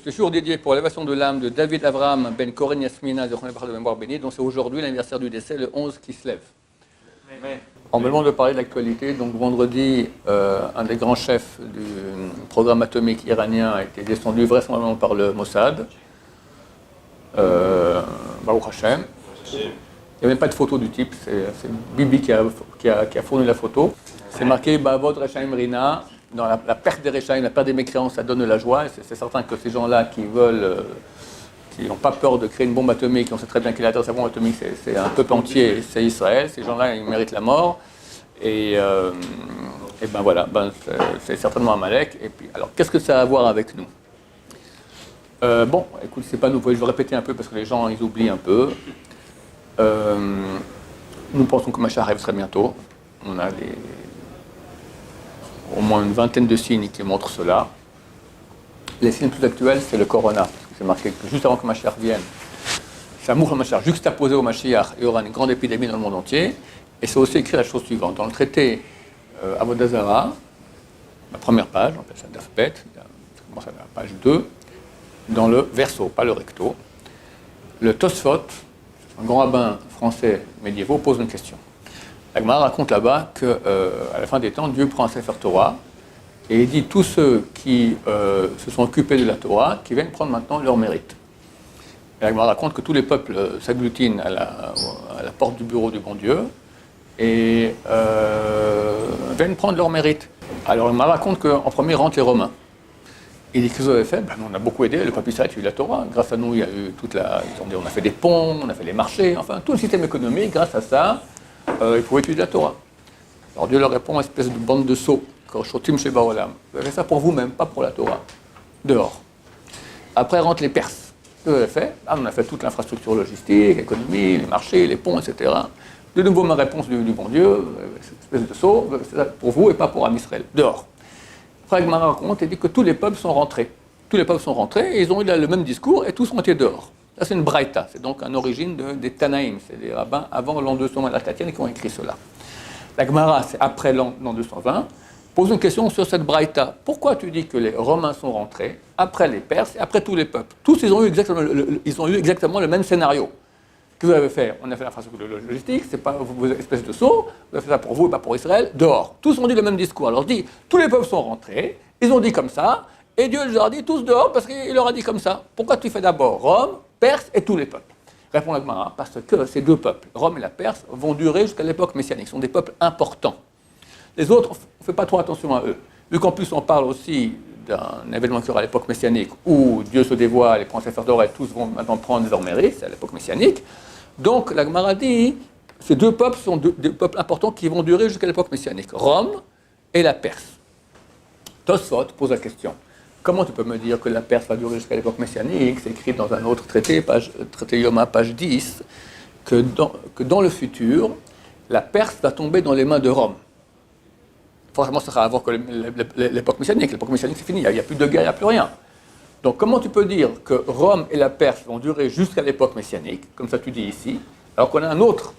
ce jour dédié pour l'élévation de l'âme de David Avraham Ben Koren Yasmina, de mémoire bénie, dont c'est aujourd'hui l'anniversaire du décès, le 11 qui se lève. On me demande de parler de l'actualité. Donc vendredi, un des grands chefs du programme atomique iranien a été descendu vraisemblablement par le Mossad. Baruch Hashem. Il n'y a même pas de photo du type, c'est Bibi qui a fourni la photo. C'est marqué Bavod Rechaim Rina. Dans la perte des Rechaim, la perte des mécréants, ça donne de la joie. C'est certain que ces gens-là qui veulent, qui n'ont pas peur de créer une bombe atomique, on sait très bien qu'il a sa bombe atomique, c'est un peuple entier, c'est Israël. Ces gens-là, ils méritent la mort. Et ben voilà, c'est certainement Amalek. Et puis, alors, qu'est-ce que ça a à voir avec nous? Bon, écoute, c'est pas nouveau, je vais répéter un peu parce que les gens, ils oublient un peu. Nous pensons que Mashiach arrive très bientôt. On a au moins une vingtaine de signes qui montrent cela. Les signes plus actuels, c'est le corona. C'est marqué que juste avant que Mashiach vienne, c'est un mouvement Mashiach juxtaposé au Mashiach, il y aura une grande épidémie dans le monde entier. Et c'est aussi écrit la chose suivante. Dans le traité Avodah Zarah, la première page, on appelle ça Dafpet, ça commence à la page 2, dans le verso, pas le recto, le Tosfot, un grand rabbin français médiévaux, pose une question. La Gemara raconte là-bas qu'à la fin des temps, Dieu prend un Sefer Torah et il dit tous ceux qui se sont occupés de la Torah, qui viennent prendre maintenant leur mérite. Et la Gemara raconte que tous les peuples s'agglutinent à la porte du bureau du bon Dieu et viennent prendre leur mérite. Alors la Gemara raconte qu'en premier rentrent les Romains. Il dit que vous avez fait, on a beaucoup aidé, le peuple Israël a eu la Torah. Grâce à nous, il y a eu on a fait des ponts, on a fait les marchés, enfin tout le système économique, grâce à ça, ils pouvaient étudier la Torah. Alors Dieu leur répond, espèce de bande de sots, Korchotim Sheba Olam. Vous avez fait ça pour vous-même, pas pour la Torah. Dehors. Après rentrent les Perses. Ce que vous avez fait, on a fait toute l'infrastructure logistique, l'économie, les marchés, les ponts, etc. De nouveau, ma réponse du bon Dieu, espèce de sot, c'est pour vous et pas pour Am Israël. Dehors. Après, Gemara raconte et dit que tous les peuples sont rentrés. Tous les peuples sont rentrés et ils ont eu le même discours et tous ont été dehors. Ça, c'est une braïta, c'est donc une origine des Tanaïm, c'est des rabbins avant l'an 220 de la Tatienne qui ont écrit cela. La Gemara, c'est après l'an 220, pose une question sur cette braïta. Pourquoi tu dis que les Romains sont rentrés, après les Perses et après tous les peuples? Tous, ils ont eu exactement le même scénario. Que vous avez fait? On a fait l'infrastructure logistique, c'est pas vos espèces de sauts, vous avez fait ça pour vous et pas pour Israël, dehors. Tous ont dit le même discours. Alors je dis, tous les peuples sont rentrés, ils ont dit comme ça, et Dieu leur a dit tous dehors parce qu'il leur a dit comme ça. Pourquoi tu fais d'abord Rome, Perse et tous les peuples? Répond la Gemara, parce que ces deux peuples, Rome et la Perse, vont durer jusqu'à l'époque messianique. Ce sont des peuples importants. Les autres, on ne fait pas trop attention à eux. Vu qu'en plus on parle aussi d'un événement qui aura à l'époque messianique, où Dieu se dévoile, les princes et tous vont maintenant prendre leur mérite, c'est à l'époque messianique. Donc la Gemara dit, ces deux peuples sont des peuples importants qui vont durer jusqu'à l'époque messianique, Rome et la Perse. Tosfot pose la question. Comment tu peux me dire que la Perse va durer jusqu'à l'époque messianique? C'est écrit dans un autre traité, traité Yoma, page 10, que dans le futur, la Perse va tomber dans les mains de Rome. Forcément, ça sera à voir que l'époque messianique. L'époque messianique, c'est fini, il n'y a plus de guerre, il n'y a plus rien. Donc, comment tu peux dire que Rome et la Perse vont durer jusqu'à l'époque messianique, comme ça tu dis ici, alors qu'on a une autre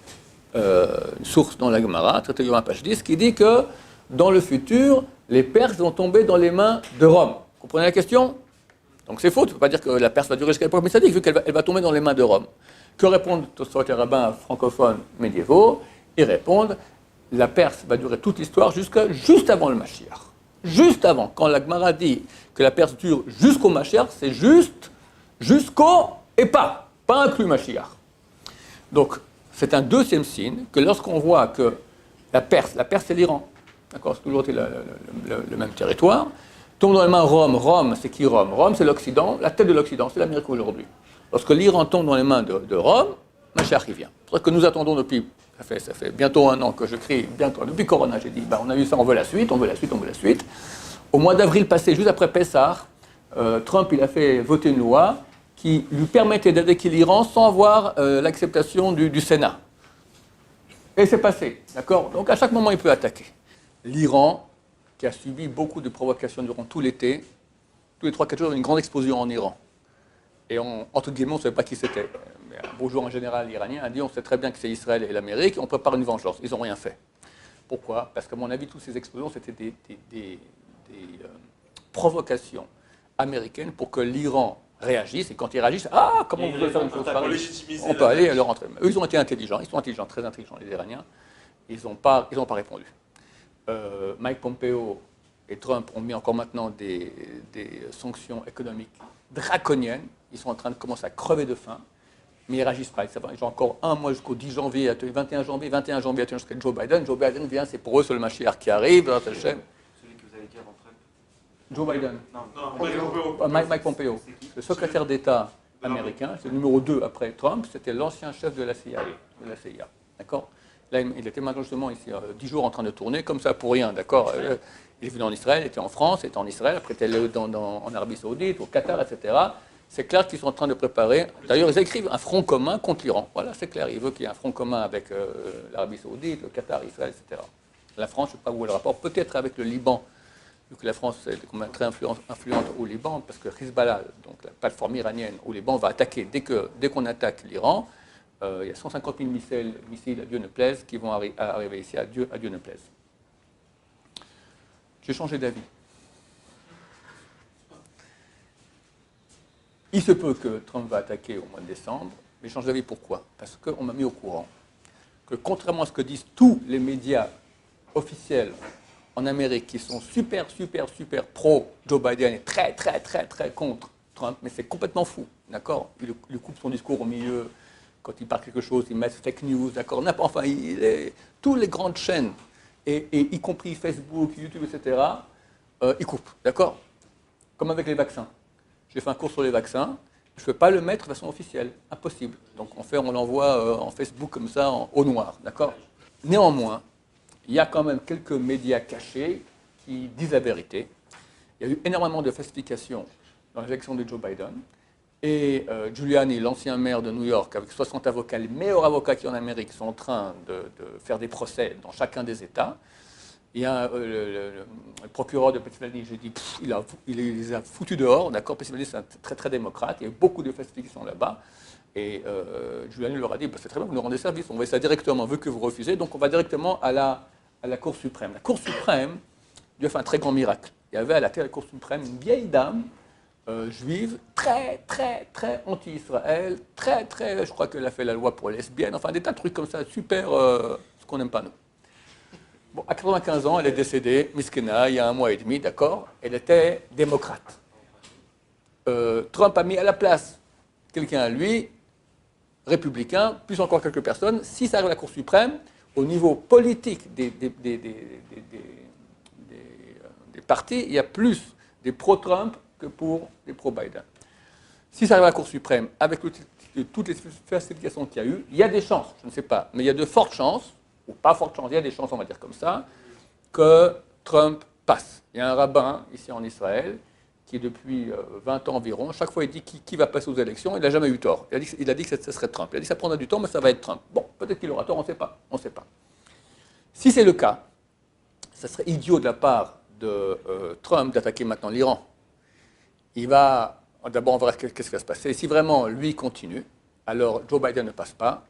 source dans la Gemara, traité Yoma, page 10, qui dit que dans le futur, les Perses vont tomber dans les mains de Rome. Vous comprenez la question? Donc c'est faux, tu ne peux pas dire que la Perse va durer jusqu'à l'époque messianique, vu qu'elle va tomber dans les mains de Rome. Que répondent les rabbins francophones médiévaux? Ils répondent, la Perse va durer toute l'histoire juste avant le Mashiach. Juste avant, quand la Gemara dit que la Perse dure jusqu'au Mashiach, c'est juste jusqu'au et pas inclus Mashiach. Donc c'est un deuxième signe que lorsqu'on voit que la Perse c'est l'Iran, d'accord, c'est toujours été le même territoire, tombe dans les mains Rome. Rome, c'est qui Rome? Rome, c'est l'Occident, la tête de l'Occident, c'est l'Amérique aujourd'hui. Lorsque l'Iran tombe dans les mains de Rome, Mashiach y vient. C'est pour ça que nous attendons depuis, ça fait bientôt un an que je crie, depuis Corona, j'ai dit, on a vu ça, on veut la suite. Au mois d'avril passé, juste après Pessah, Trump, il a fait voter une loi qui lui permettait d'attaquer l'Iran sans avoir l'acceptation du Sénat. Et c'est passé, d'accord? Donc à chaque moment, il peut attaquer. L'Iran, qui a subi beaucoup de provocations durant tout l'été, tous les 3-4 jours, il y avait une grande explosion en Iran. Et entre guillemets, on ne savait pas qui c'était. Mais un beau jour, un général iranien a dit, on sait très bien que c'est Israël et l'Amérique, et on prépare une vengeance. Ils n'ont rien fait. Pourquoi? Parce qu'à mon avis, toutes ces explosions, c'était des provocations américaine pour que l'Iran réagisse. Et quand ils réagissent, ah, comment vous pouvez faire une chose pareille? On peut aller leur entrer. Eux, ils ont été intelligents, ils sont intelligents, très intelligents, les Iraniens. Ils n'ont pas répondu. Mike Pompeo et Trump ont mis encore maintenant des sanctions économiques draconiennes. Ils sont en train de commencer à crever de faim, mais ils ne réagissent pas. Ils ont encore un mois jusqu'au 10 janvier, 21 janvier jusqu'à Joe Biden. Joe Biden vient, c'est pour eux, c'est le Mashiach qui arrive. Celui que vous avez dit avant Trump. Joe Biden. Non, Mike Pompeo. Le secrétaire d'État américain, c'est le numéro 2 après Trump, c'était l'ancien chef de la CIA. D'accord? Là, il était maintenant justement ici 10 jours en train de tourner, comme ça pour rien, d'accord? Il est venu en Israël, il était en France, il était en Israël, après il était en Arabie Saoudite, au Qatar, etc. C'est clair qu'ils sont en train de préparer. D'ailleurs, ils écrivent un front commun contre l'Iran. Voilà, c'est clair. Ils veulent qu'il y ait un front commun avec l'Arabie Saoudite, le Qatar, Israël, etc. La France, je ne sais pas où est le rapport, peut-être avec le Liban, vu que la France est très influente au Liban, parce que Hezbollah, donc la plateforme iranienne au Liban, va attaquer dès qu'on attaque l'Iran. Il y a 150 000 missiles, à Dieu ne plaise, qui vont arriver ici, à Dieu ne plaise. J'ai changé d'avis. Il se peut que Trump va attaquer au mois de décembre, mais j'ai changé d'avis pourquoi? Parce qu'on m'a mis au courant que contrairement à ce que disent tous les médias officiels en Amérique, qui sont super pro Joe Biden et très contre Trump, mais c'est complètement fou, d'accord? Il coupe son discours au milieu. Quand il parle quelque chose, il met fake news, d'accord? Enfin, toutes les grandes chaînes, et y compris Facebook, YouTube, etc., ils coupent, d'accord? Comme avec les vaccins. J'ai fait un cours sur les vaccins, je ne peux pas le mettre de façon officielle, impossible. Donc on l'envoie en Facebook comme ça, au noir, d'accord? Néanmoins, il y a quand même quelques médias cachés qui disent la vérité. Il y a eu énormément de falsifications dans l'élection de Joe Biden. Et Giuliani, l'ancien maire de New York, avec 60 avocats, les meilleurs avocats qui en Amérique, sont en train de faire des procès dans chacun des États. Il y a le procureur de Pennsylvanie, j'ai dit, il les a foutus dehors, d'accord? Pennsylvanie, c'est très démocrate, il y a beaucoup de falsifications là-bas. Et Giuliani leur a dit, c'est très bien, vous nous rendez service, on va ça directement, vu que vous refusez, donc on va directement à la Cour suprême. La Cour suprême, Dieu a fait un très grand miracle. Il y avait à la tête de la Cour suprême une vieille dame, juive, très anti-Israël, je crois qu'elle a fait la loi pour les lesbiennes, enfin des tas de trucs comme ça, super, ce qu'on n'aime pas nous. Bon, à 95 ans, elle est décédée, Miskena, il y a 1 mois et demi, d'accord? Elle était démocrate. Trump a mis à la place quelqu'un à lui, républicain, plus encore quelques personnes. Si ça arrive à la Cour suprême, au niveau politique des partis, il y a plus des pro-Trump que pour les pro-Biden. Si ça arrive à la Cour suprême, avec toutes les falsifications qu'il y a eu, il y a des chances, je ne sais pas, mais il y a de fortes chances, ou pas fortes chances, il y a des chances, on va dire comme ça, que Trump passe. Il y a un rabbin ici en Israël qui, depuis 20 ans environ, chaque fois il dit qui va passer aux élections, il n'a jamais eu tort. Il a dit que ce serait Trump. Il a dit que ça prendra du temps, mais ça va être Trump. Bon, peut-être qu'il aura tort, on ne sait pas. Si c'est le cas, ça serait idiot de la part de Trump d'attaquer maintenant l'Iran. D'abord, on verra qu'est-ce qui va se passer. Si vraiment lui continue, alors Joe Biden ne passe pas.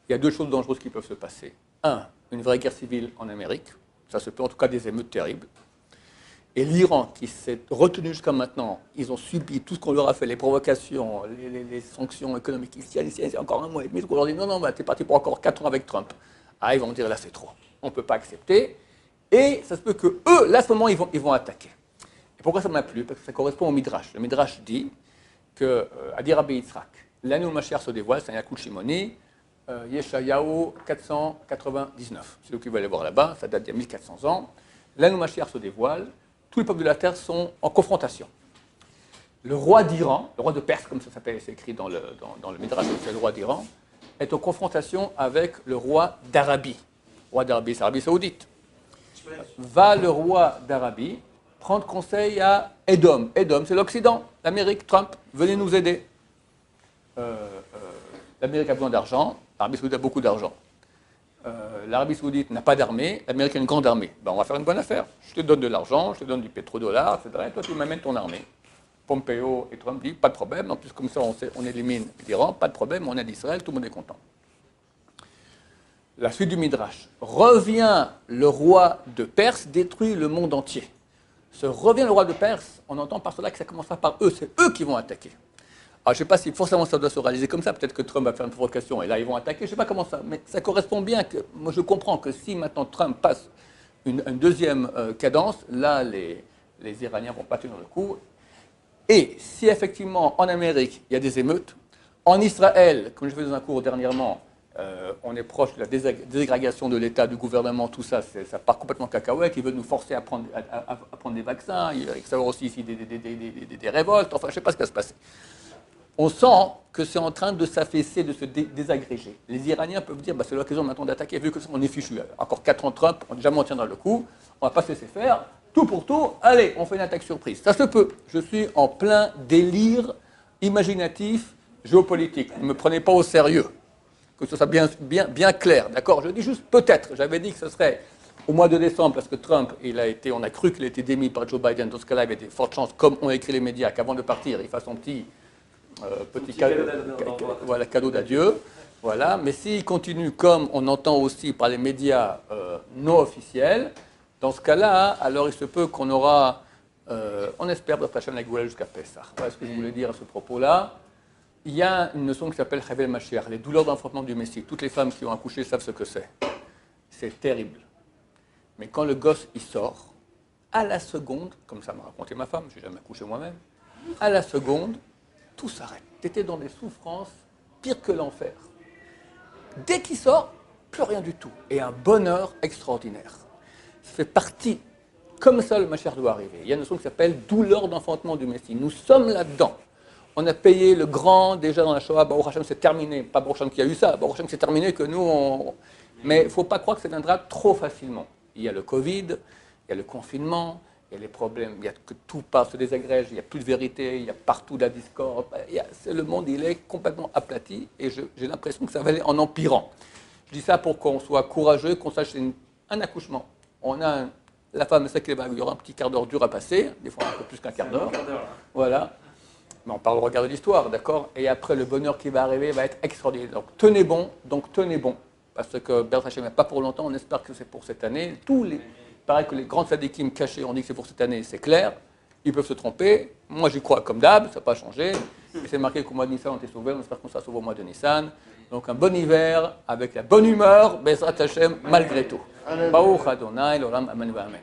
Il y a 2 choses dangereuses qui peuvent se passer. 1, une vraie guerre civile en Amérique. Ça se peut, en tout cas, des émeutes terribles. Et l'Iran, qui s'est retenu jusqu'à maintenant, ils ont subi tout ce qu'on leur a fait, les provocations, les sanctions économiques ici, c'est encore 1 mois et demi. Donc on leur dit non, t'es parti pour encore 4 ans avec Trump. Ah, ils vont dire là, c'est trop. On ne peut pas accepter. Et ça se peut que eux, là, à ce moment, ils vont attaquer. Et pourquoi ça m'a plu? Parce que ça correspond au Midrash. Le Midrash dit que, à dire Rabbi Yitzhak, l'année où Mashiach se dévoile, c'est un Yakut Shimoni, Yeshayahu 499. C'est vous qui vous allez voir là-bas, ça date d'il y a 1400 ans. L'année où Mashiach se dévoile, tous les peuples de la terre sont en confrontation. Le roi d'Iran, le roi de Perse, comme ça s'appelle, c'est écrit dans le Midrash, c'est le roi d'Iran, est en confrontation avec le roi d'Arabie. Le roi d'Arabie, c'est l'Arabie Saoudite. Va le roi d'Arabie prendre conseil à Edom. Edom, c'est l'Occident, l'Amérique, Trump, venez nous aider. L'Amérique a besoin d'argent, l'Arabie Saoudite a beaucoup d'argent. L'Arabie Saoudite n'a pas d'armée, l'Amérique a une grande armée. Ben, on va faire une bonne affaire. Je te donne de l'argent, je te donne du pétrodollar, etc. Et toi, tu m'amènes ton armée. Pompeo et Trump disent, pas de problème. En plus, comme ça, on élimine l'Iran, pas de problème, on aide Israël, tout le monde est content. La suite du Midrash. Revient le roi de Perse, détruit le monde entier. se revient le roi de Perse, on entend par cela que ça commencera par eux, c'est eux qui vont attaquer. Alors, je ne sais pas si forcément ça doit se réaliser comme ça, peut-être que Trump va faire une provocation et là ils vont attaquer, je ne sais pas comment ça, mais ça correspond bien que, moi je comprends que si maintenant Trump passe une deuxième cadence, là les Iraniens vont pas tenir le coup. Et si effectivement en Amérique il y a des émeutes, en Israël, comme je fais dans un cours dernièrement, on est proche de la désagrégation de l'État, du gouvernement, tout ça, ça part complètement cacahuète. Ils veulent nous forcer à prendre des vaccins, il va y avoir aussi ici des révoltes, enfin je ne sais pas ce qui va se passer. On sent que c'est en train de s'affaisser, de se désagréger. Les Iraniens peuvent dire, c'est l'occasion maintenant d'attaquer, vu qu'on est fichu. Encore 4 ans Trump, on jamais on tiendra le coup, on ne va pas se laisser faire, tout pour tout, allez, on fait une attaque surprise. Ça se peut. Je suis en plein délire imaginatif, géopolitique. Ne me prenez pas au sérieux. Que ce soit bien clair, d'accord? Je dis juste peut-être. J'avais dit que ce serait au mois de décembre, parce que Trump, on a cru qu'il était démis par Joe Biden. Dans ce cas-là, il y avait des fortes chances, comme ont écrit les médias, qu'avant de partir, il fasse son petit cadeau d'adieu. Voilà. Mais s'il continue comme on entend aussi par les médias non officiels, dans ce cas-là, alors il se peut qu'on aura, on espère, de Hachem la Goula jusqu'à Pessah. Voilà ce que je voulais dire à ce propos-là. Il y a une notion qui s'appelle Chavel Mashiach, les douleurs d'enfantement du Messie. Toutes les femmes qui ont accouché savent ce que c'est. C'est terrible. Mais quand le gosse il sort, à la seconde, comme ça m'a raconté ma femme, je n'ai jamais accouché moi-même, à la seconde, tout s'arrête. Tu étais dans des souffrances pires que l'enfer. Dès qu'il sort, plus rien du tout. Et un bonheur extraordinaire. Ça fait partie, comme ça le Mashiach doit arriver. Il y a une notion qui s'appelle douleur d'enfantement du Messie. Nous sommes là-dedans. On a payé le grand déjà dans la Shoah, Baruch Hashem, c'est terminé. Pas Baruch Hashem qui a eu ça, Baruch Hashem c'est terminé que nous, Mais il ne faut pas croire que ça viendra trop facilement. Il y a le Covid, il y a le confinement, il y a les problèmes, il y a que tout part, se désagrège, il n'y a plus de vérité, il y a partout de la discorde. Le monde, il est complètement aplati et j'ai l'impression que ça va aller en empirant. Je dis ça pour qu'on soit courageux, qu'on sache que c'est un accouchement. La femme sait qu'il y aura un petit quart d'heure dur à passer, des fois un peu plus qu'un quart d'heure. Voilà. Mais on parle au regard de l'histoire, d'accord? Et après, le bonheur qui va arriver va être extraordinaire. Donc tenez bon, parce que Bert Hachem n'est pas pour longtemps, on espère que c'est pour cette année. Pareil que les grands tzadikim cachés, on dit que c'est pour cette année, c'est clair. Ils peuvent se tromper. Moi, j'y crois comme d'hab, ça n'a pas changé. Et c'est marqué qu'au mois de Nissan, on était sauvés, on espère qu'on sera sauvés au mois de Nissan. Donc un bon hiver, avec la bonne humeur, Bezrat Hachem, malgré tout. Baruch Adonai, l'olam, amen, amen.